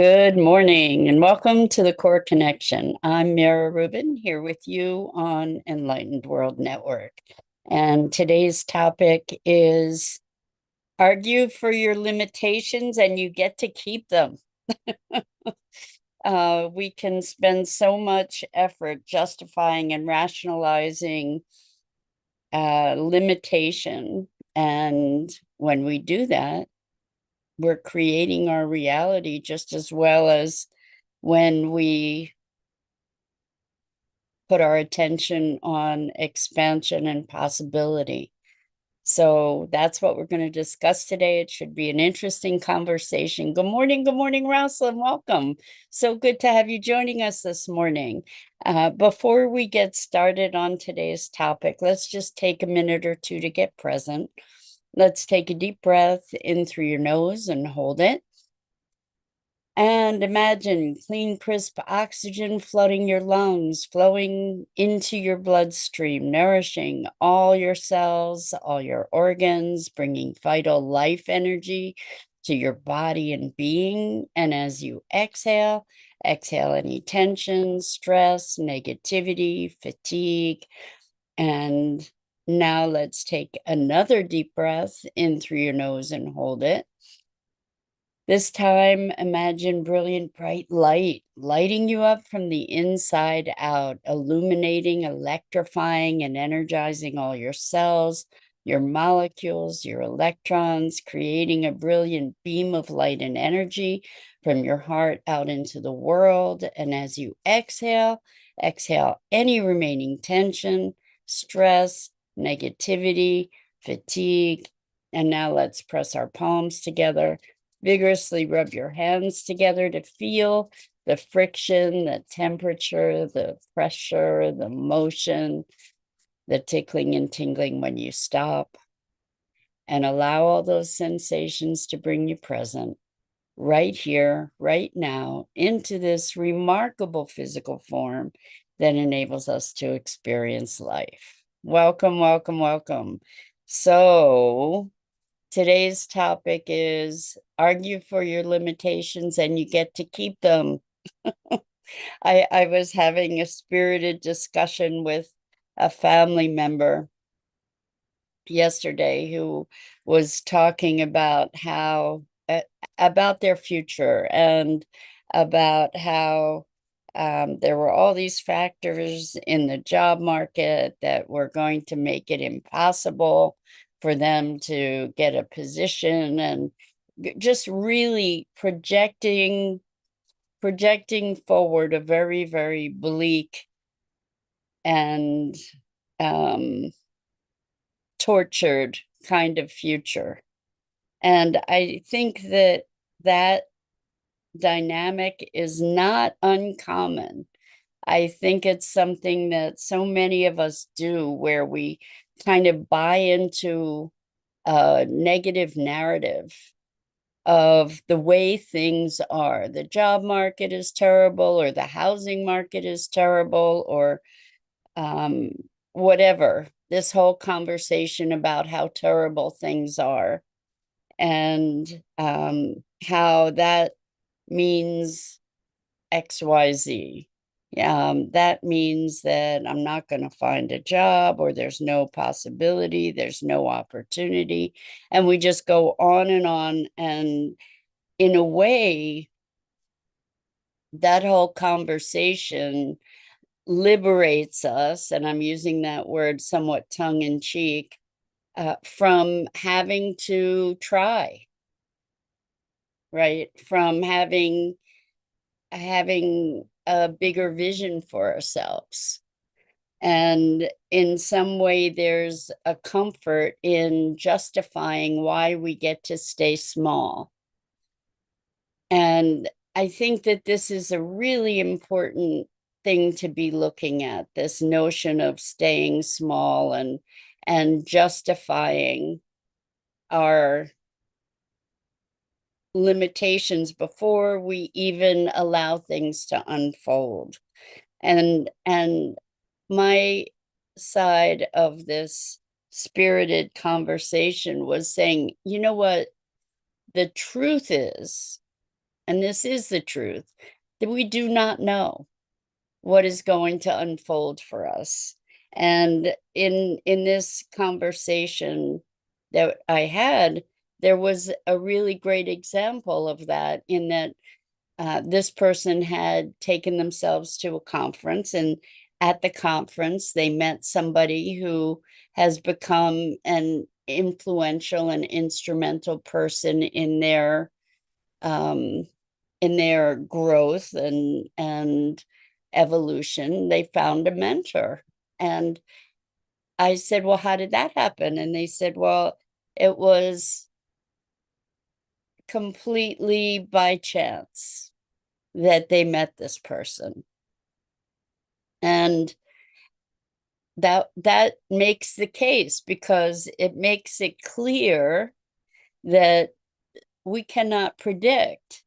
Good morning and welcome to the Core Connection. I'm Mira Rubin here with you on Enlightened World Network. And today's topic is argue for your limitations and you get to keep them. We can spend so much effort justifying and rationalizing limitation. And when we do that, we're creating our reality just as well as when we put our attention on expansion and possibility. So that's what we're going to discuss today. It should be an interesting conversation. Good morning, Rosalind. Welcome. So good to have you joining us this morning. Before we get started on today's topic, let's just take a minute or two to get present. Let's take a deep breath in through your nose and hold it. And imagine clean, crisp oxygen flooding your lungs, flowing into your bloodstream, nourishing all your cells, all your organs, bringing vital life energy to your body and being. And as you exhale, exhale any tension, stress, negativity, fatigue. And now let's take another deep breath in through your nose and hold it. This time, imagine brilliant, bright light lighting you up from the inside out, illuminating, electrifying, and energizing all your cells, your molecules, your electrons, creating a brilliant beam of light and energy from your heart out into the world. And as you exhale, exhale any remaining tension, stress, negativity, fatigue. And now let's press our palms together. Vigorously rub your hands together to feel the friction, the temperature, the pressure, the motion, the tickling and tingling when you stop. And allow all those sensations to bring you present right here, right now, into this remarkable physical form that enables us to experience life. Welcome, welcome, welcome. So, today's topic is argue for your limitations and you get to keep them. I was having a spirited discussion with a family member yesterday who was talking about how about their future and about how there were all these factors in the job market that were going to make it impossible for them to get a position, and just really projecting forward a very, very bleak and um, tortured kind of future. And I think that that dynamic is not uncommon. I think it's something that so many of us do, where we kind of buy into a negative narrative of the way things are. The job market is terrible, or the housing market is terrible, or um, whatever. This whole conversation about how terrible things are, and how that means XYZ. That means that I'm not going to find a job, or there's no possibility, there's no opportunity. And we just go on and on. And in a way, that whole conversation liberates us, and I'm using that word somewhat tongue in cheek, from having to try, right? From having a bigger vision for ourselves. And in some way, there's a comfort in justifying why we get to stay small. And I think that this is a really important thing to be looking at, this notion of staying small and justifying our limitations before we even allow things to unfold. And my side of this spirited conversation was saying, you know what, the truth is, and this is the truth, that we do not know what is going to unfold for us. And in this conversation that I had, there was a really great example of that, in that this person had taken themselves to a conference, and at the conference, they met somebody who has become an influential and instrumental person um, in their growth and evolution. They found a mentor, and I said, "Well, how did that happen?" And they said, "Well, it was completely by chance that they met this person." And that makes the case, because it makes it clear that we cannot predict.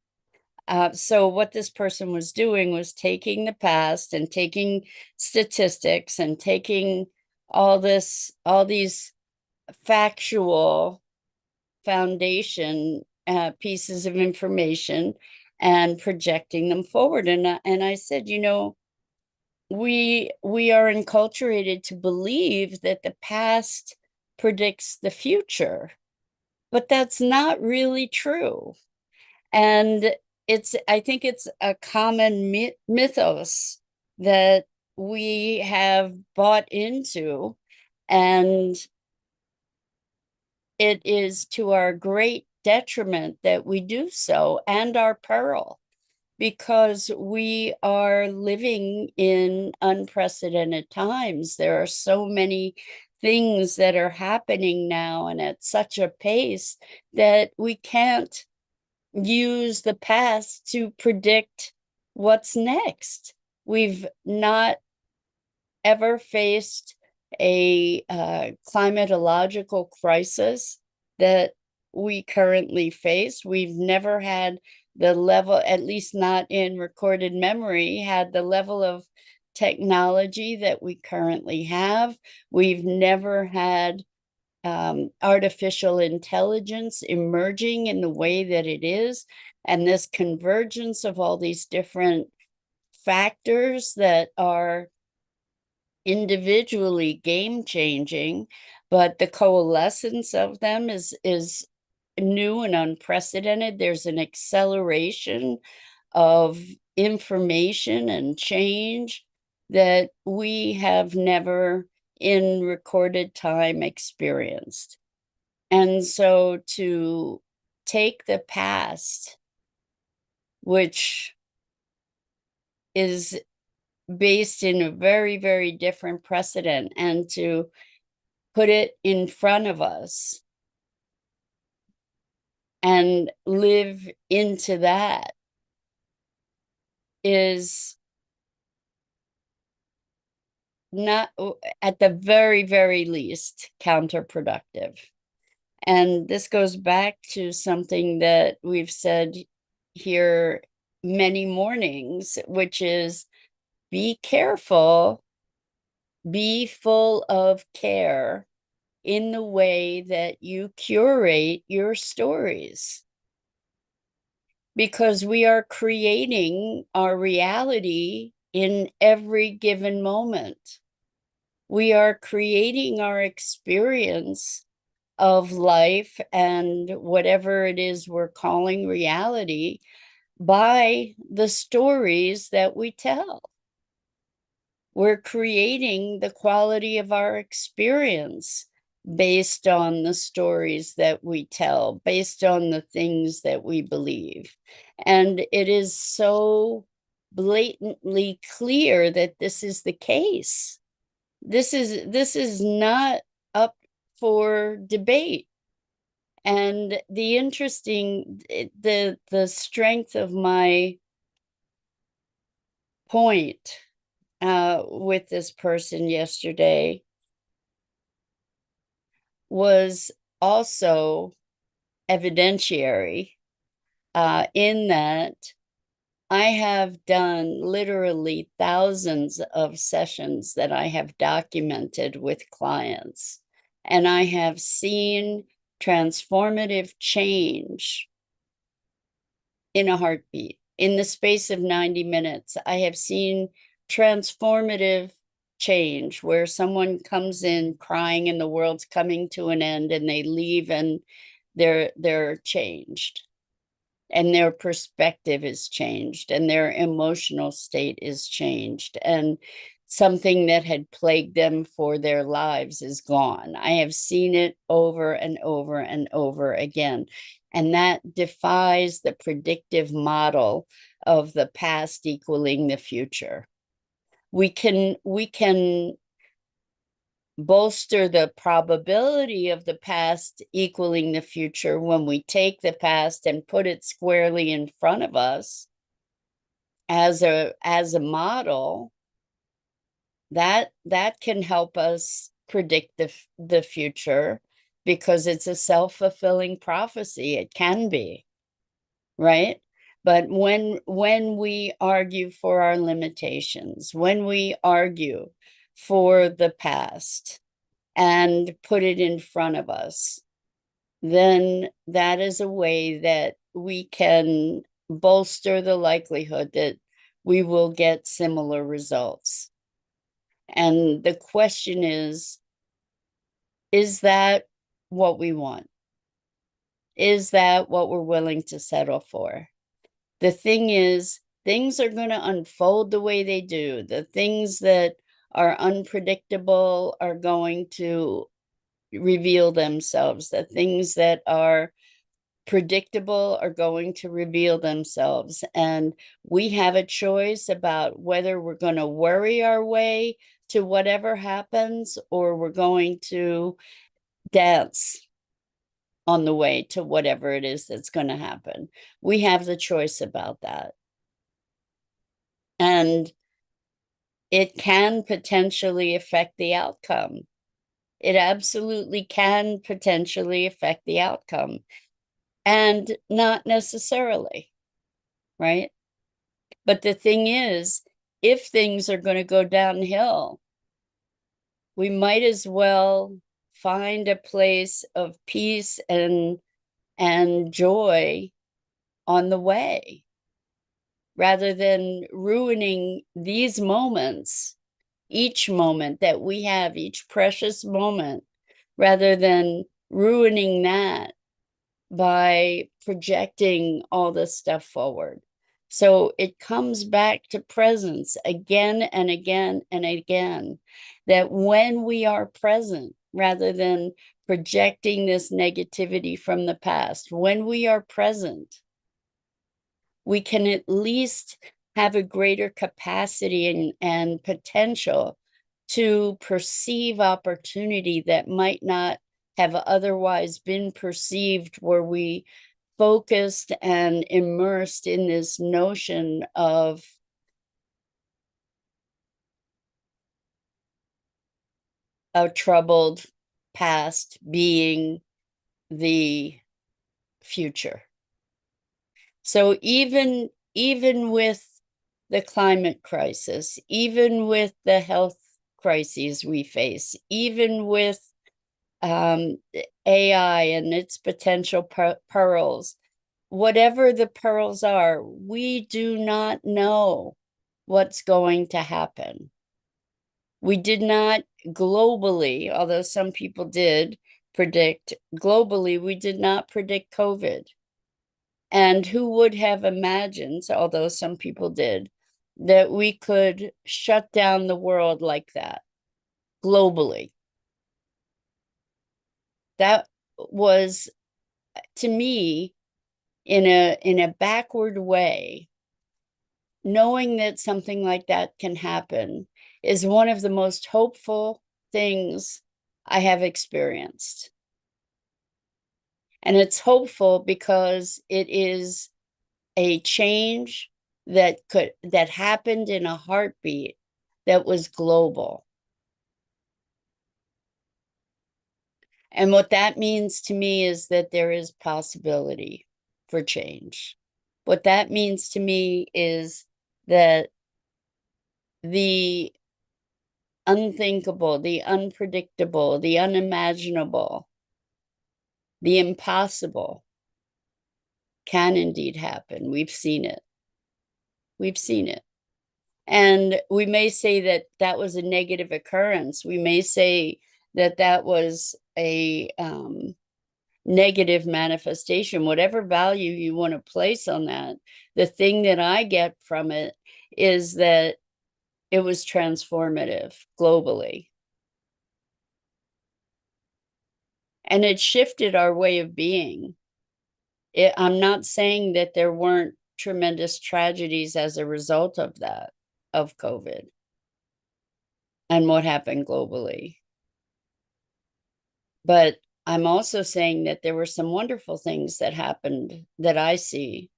So what this person was doing was taking the past and taking statistics and taking all these factual foundation pieces of information and projecting them forward. And I said, we are enculturated to believe that the past predicts the future, but that's not really true. And I think it's a common mythos that we have bought into, and it is to our great detriment that we do so, and our peril, because we are living in unprecedented times. There are so many things that are happening now, and at such a pace that we can't use the past to predict what's next. We've not ever faced a climatological crisis that we currently face. We've never had the level, at least not in recorded memory, had the level of technology that we currently have. We've never had artificial intelligence emerging in the way that it is. And this convergence of all these different factors that are individually game changing, but the coalescence of them is new and unprecedented. There's an acceleration of information and change that we have never in recorded time experienced. And so to take the past, which is based in a very, very different precedent, and to put it in front of us and live into that, is not, at the very, very least, counterproductive. And this goes back to something that we've said here many mornings, which is, be careful, be full of care in the way that you curate your stories, because we are creating our reality in every given moment. We are creating our experience of life and whatever it is we're calling reality by the stories that we tell. We're creating the quality of our experience based on the stories that we tell, based on the things that we believe. And it is so blatantly clear that this is the case. This is not up for debate. And the strength of my point with this person yesterday was also evidentiary, in that I have done literally thousands of sessions that I have documented with clients, and I have seen transformative change in a heartbeat. In the space of 90 minutes, I have seen transformative change where someone comes in crying and the world's coming to an end, and they leave and they're changed, and their perspective is changed, and their emotional state is changed, and something that had plagued them for their lives is gone. I have seen it over and over and over again. And that defies the predictive model of the past equaling the future. We can bolster the probability of the past equaling the future when we take the past and put it squarely in front of us as a model. That can help us predict the future, because it's a self-fulfilling prophecy. It can be, right? But when we argue for our limitations, when we argue for the past and put it in front of us, then that is a way that we can bolster the likelihood that we will get similar results. And the question is that what we want? Is that what we're willing to settle for? The thing is, things are going to unfold the way they do. The things that are unpredictable are going to reveal themselves. The things that are predictable are going to reveal themselves. And we have a choice about whether we're going to worry our way to whatever happens, or we're going to dance on the way to whatever it is that's going to happen. We have the choice about that. And it can potentially affect the outcome. It absolutely can potentially affect the outcome, and not necessarily, right? But the thing is, if things are going to go downhill, we might as well find a place of peace and joy on the way, rather than ruining these moments, each moment that we have, each precious moment, rather than ruining that by projecting all this stuff forward. So it comes back to presence again and again and again, that when we are present, rather than projecting this negativity from the past, when we are present, we can at least have a greater capacity and potential to perceive opportunity that might not have otherwise been perceived, where we focused and immersed in this notion of a troubled past being the future. So even with the climate crisis, even with the health crises we face, even with AI and its potential perils, whatever the perils are, we do not know what's going to happen. We did not globally, although some people did predict globally, we did not predict COVID. And who would have imagined, although some people did, that we could shut down the world like that globally? That was, to me, in a backward way, knowing that something like that can happen is one of the most hopeful things I have experienced. And it's hopeful because it is a change that happened in a heartbeat, that was global. And what that means to me is that there is possibility for change. What that means to me is that the unthinkable, the unpredictable, the unimaginable, the impossible can indeed happen. We've seen it. We've seen it. And we may say that that was a negative occurrence. We may say that that was a negative manifestation, whatever value you want to place on that. The thing that I get from it is that it was transformative globally. And it shifted our way of being. I'm not saying that there weren't tremendous tragedies as a result of that, of COVID and what happened globally. But I'm also saying that there were some wonderful things that happened that I see,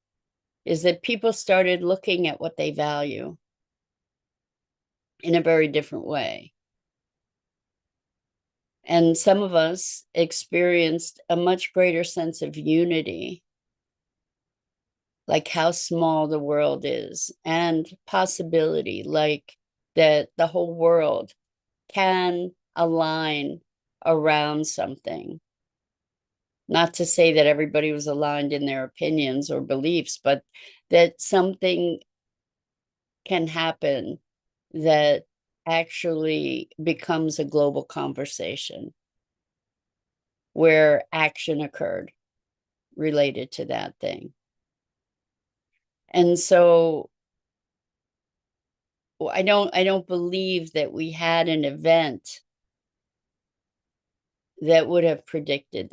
is that people started looking at what they value in a very different way. And some of us experienced a much greater sense of unity, like how small the world is, and possibility, like that the whole world can align around something. Not to say that everybody was aligned in their opinions or beliefs, but that something can happen that actually becomes a global conversation where action occurred related to that thing. And so I don't believe that we had an event that would have predicted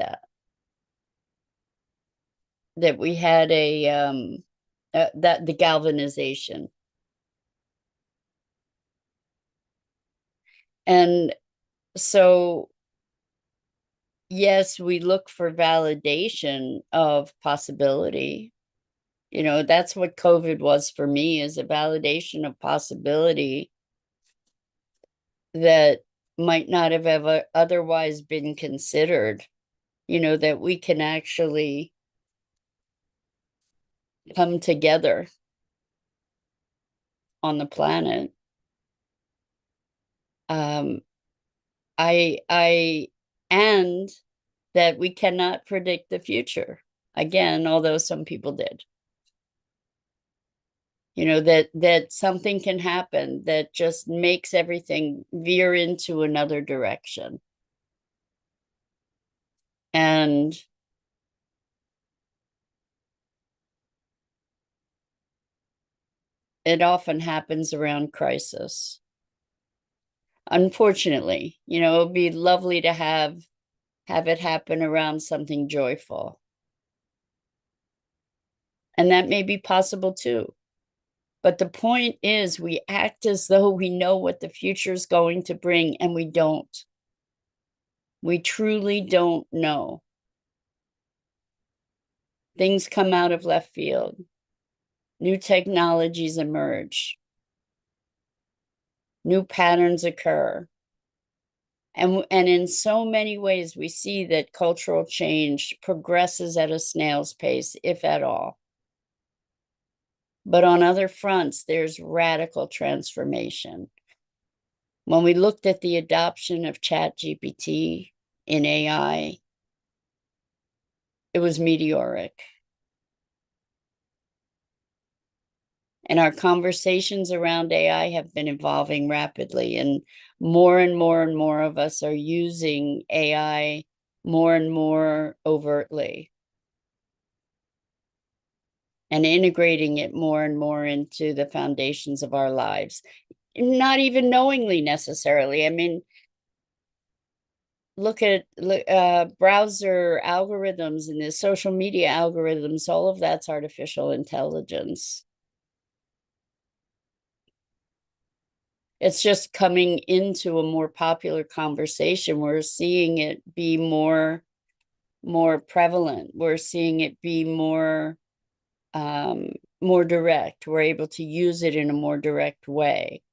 that we had that the galvanization. And so yes, we look for validation of possibility. You know, that's what COVID was for me, is a validation of possibility that might not have ever otherwise been considered. You know, that we can actually come together on the planet. Um, I and that we cannot predict the future. Again, although some people did. You know, that something can happen that just makes everything veer into another direction. And it often happens around crisis. Unfortunately, you know, it'd be lovely to have it happen around something joyful. And that may be possible too. But the point is, we act as though we know what the future is going to bring, and we don't. We truly don't know. Things come out of left field. New technologies emerge. New patterns occur. And in so many ways, we see that cultural change progresses at a snail's pace, if at all. But on other fronts, there's radical transformation. When we looked at the adoption of ChatGPT in AI, it was meteoric. And our conversations around AI have been evolving rapidly, and more and more and more of us are using AI more and more overtly and integrating it more and more into the foundations of our lives, not even knowingly necessarily. I mean, look at browser algorithms and the social media algorithms. All of that's artificial intelligence. It's just coming into a more popular conversation. We're seeing it be more prevalent. We're seeing it be more direct. We're able to use it in a more direct way.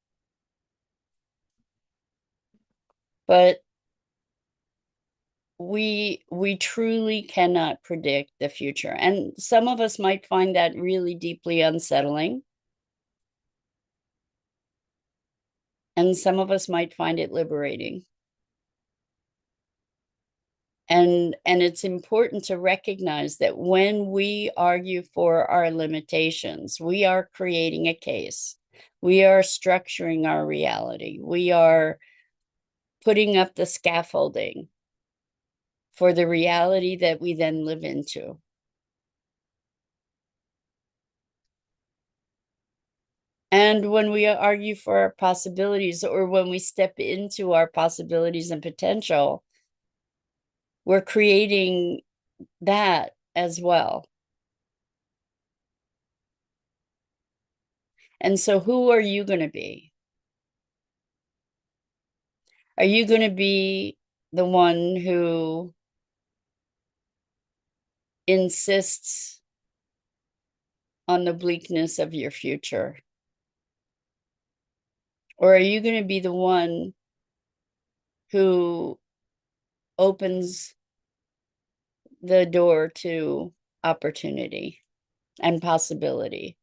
But we truly cannot predict the future. And some of us might find that really deeply unsettling. And some of us might find it liberating. And it's important to recognize that when we argue for our limitations, we are creating a case. We are structuring our reality. We are putting up the scaffolding for the reality that we then live into. And when we argue for our possibilities, or when we step into our possibilities and potential, we're creating that as well. And so who are you going to be? Are you going to be the one who insists on the bleakness of your future? Or are you going to be the one who opens the door to opportunity and possibility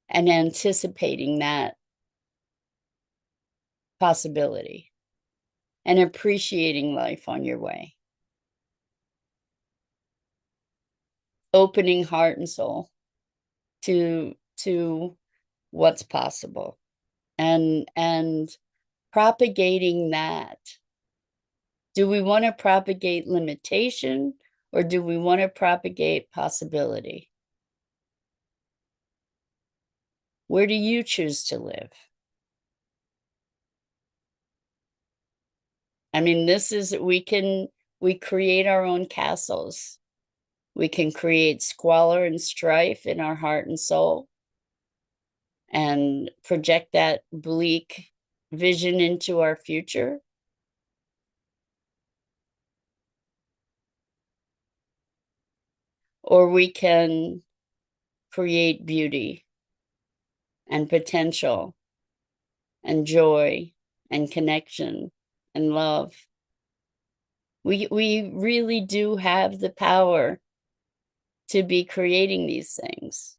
and anticipating that possibility and appreciating life on your way? Opening heart and soul to what's possible, and propagating that. Do we want to propagate limitation, or do we want to propagate possibility? Where do you choose to live? I mean, we create our own castles. We can create squalor and strife in our heart and soul and project that bleak vision into our future. Or we can create beauty and potential and joy and connection and love. We really do have the power to be creating these things.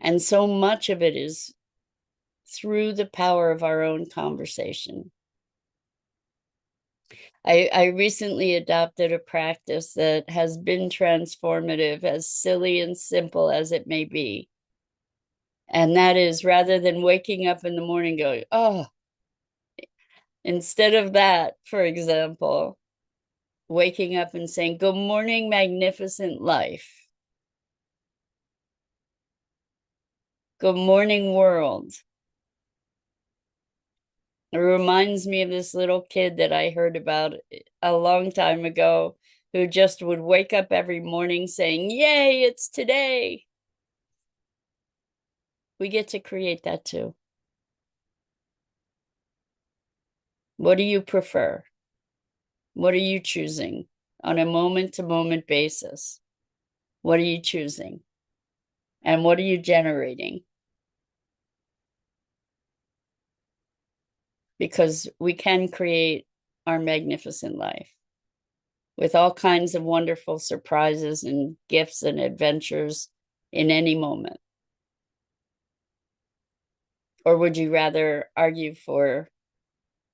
And so much of it is through the power of our own conversation. I recently adopted a practice that has been transformative, as silly and simple as it may be. And that is, rather than waking up in the morning going, oh, instead of that, for example, waking up and saying, good morning, magnificent life. Good morning, world. It reminds me of this little kid that I heard about a long time ago, who just would wake up every morning saying, yay, it's today. We get to create that too. What do you prefer? What are you choosing on a moment-to-moment basis? What are you choosing? And what are you generating? Because we can create our magnificent life with all kinds of wonderful surprises and gifts and adventures in any moment. Or would you rather argue for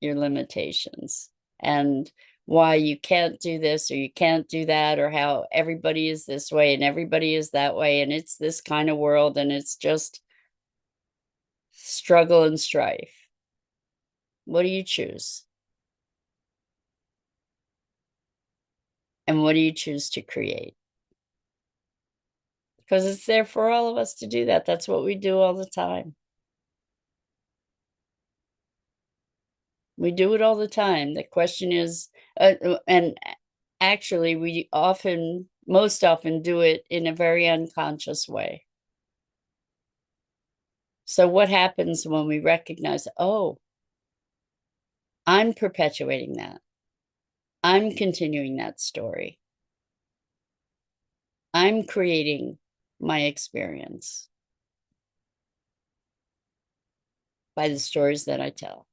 your limitations and why you can't do this or you can't do that, or how everybody is this way and everybody is that way, and it's this kind of world and it's just struggle and strife? What do you choose? And what do you choose to create? Because it's there for all of us to do that. That's what we do all the time. We do it all the time. The question is, and actually, we most often do it in a very unconscious way. So what happens when we recognize, oh, I'm perpetuating that. I'm continuing that story. I'm creating my experience by the stories that I tell,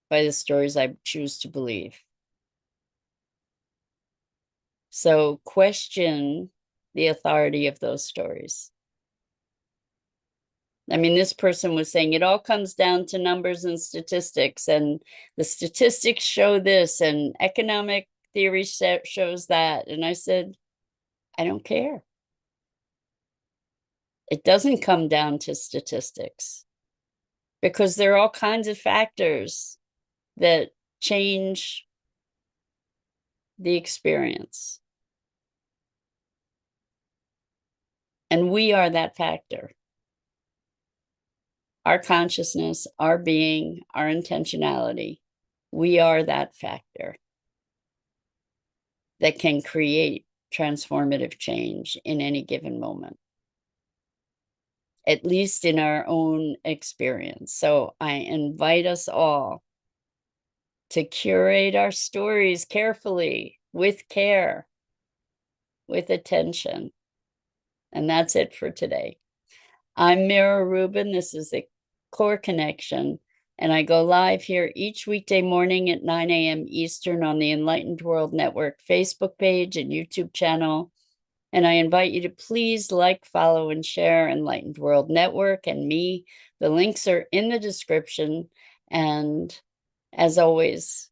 by the stories I choose to believe. So question the authority of those stories. I mean, this person was saying it all comes down to numbers and statistics, and the statistics show this, and economic theory shows that. And I said, I don't care. It doesn't come down to statistics because there are all kinds of factors that change the experience. And we are that factor. Our consciousness, our being, our intentionality, we are that factor that can create transformative change in any given moment, at least in our own experience. So I invite us all to curate our stories carefully, with care, with attention. And that's it for today. I'm Mira Rubin. This is the Core Connection. And I go live here each weekday morning at 9 a.m. Eastern on the Enlightened World Network Facebook page and YouTube channel. And I invite you to please like, follow, and share Enlightened World Network and me. The links are in the description. And as always,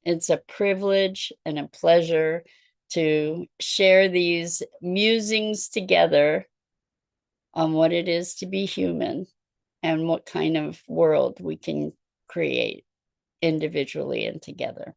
it's a privilege and a pleasure to share these musings together on what it is to be human and what kind of world we can create individually and together.